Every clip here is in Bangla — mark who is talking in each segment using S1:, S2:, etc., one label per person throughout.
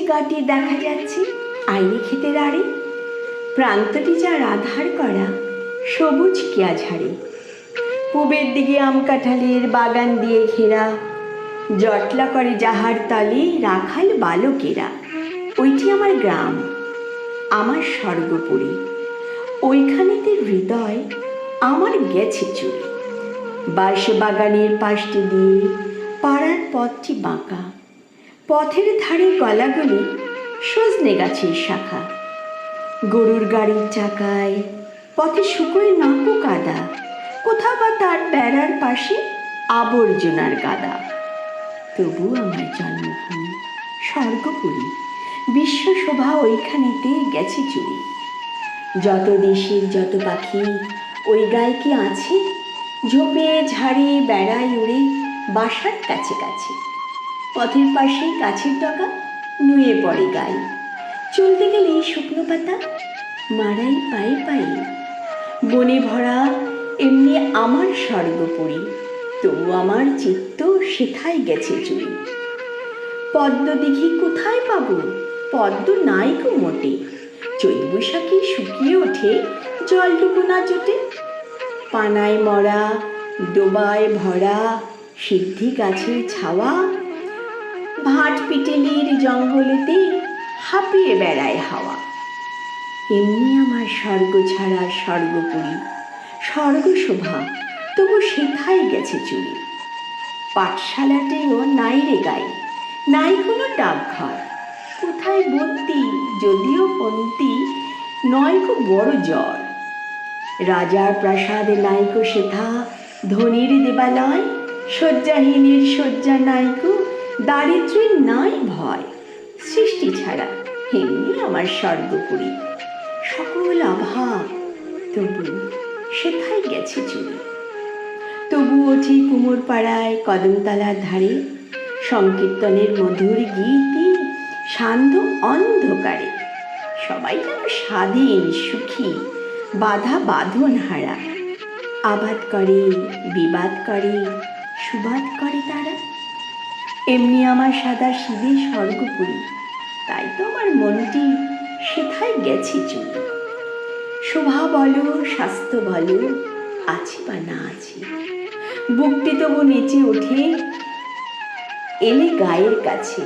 S1: গাটি দেখা যাচ্ছে আইনে খেতে দাঁড়ে, প্রান্তটি যার আধার করা সবুজ কিয়া ঝাড়ে। পূবের দিকে আম কাঁঠালের বাগান দিয়ে ঘেরা, জটলা করে যাহার তলে রাখাল বালকেরা। ওইটি আমার গ্রাম, আমার স্বর্গপুরী। ওইখানেতে হৃদয় আমার গেছে চুরি। বাঁশ বাগানের পাশটি দিয়ে পাড়ার পথটি বাঁকা, পথের ধারে গলাগলি সজনে গাছের শাখা। গরুর গাড়ির চাকায় পথে শুকোয় নাকো কাদা, কোথাও বা তার বেড়ার পাশে আবর্জনার গাদা। তবু আমার জন্মভূমি স্বর্গপুরী, বিশ্বশোভা ওইখানেতে গেছে চুরি। যত দেশের যত পাখি ওই গায়ে কি আছে, ঝোপে ঝাড়ে বেড়ায় উড়ে বাসার কাছে কাছে। পথের পাশে গাছের ডগা নুয়ে পড়ে গায়ে, চলতে গেলে শুকনো পাতা মারাই পায়ে পায়ে। বনে ভরা এমনি আমার স্বর্গপুরী, তবু আমার চিত্ত সেথায় গেছে চুরি। পদ্ম দিঘি কোথায় পাবো, পদ্ম নাই কো মোটে। চৈত বৈশাখে শুকিয়ে ওঠে, জলটুকু না জোটে। পানায় মরা ডোবায় ভরা সিদ্ধি গাছের ছাওয়া, ভাট পিটেলির জঙ্গলেতে হাঁপিয়ে বেড়ায় হাওয়া। এমনি আমার স্বর্গ ছাড়া স্বর্গপুরী, স্বর্গশোভা তবু সেথায় গেছে চুরি। পাঠশালাতেও নাই রে গাই, নাই কোনো ডাকঘর। কোথায় বন্তি যদিও পন্তি, নয়কো বড় জ্বর। রাজার প্রাসাদে নাইকো সেথা ধনীর দেবালয়, শয্যাহীনের শয্যা নাইকো, দারিদ্র্যের নাই ভয়। সৃষ্টি ছাড়া এমনি আমার স্বর্গপুরী, সকল অভাব তবু সেথায় গেছে চুরি। তবু ওঠি কুমোর পাড়ায় কদমতলার ধারে, সংকীর্তনের মধুর গীতি সান্ধ্য অন্ধকারে। সবাই যেন স্বাধীন সুখী, বাধা বাঁধন হারা। আবাদ করে বিবাদ করে সুবাদ করে তারা। এমনি আমার সাদা সিধে স্বর্গপুরী, তাই তো আমার মনটি সেথায় গেছে চুরি। শোভা বলো স্বাস্থ্য বলো আছে বা না আছে, বুকটি তবু নেচে ওঠে এলে গায়ের কাছে।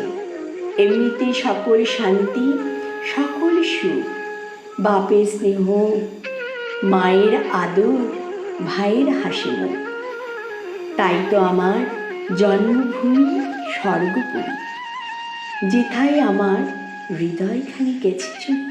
S1: এমনিতে সকল শান্তি সকল সুখ, বাপের স্নেহ মায়ের আদর ভাইয়ের হাসি মুখ। তাই তো আমার জন্মভূমি স্বর্গপুরী, যেথায় আমার হৃদয়খানি গেছে চুরি।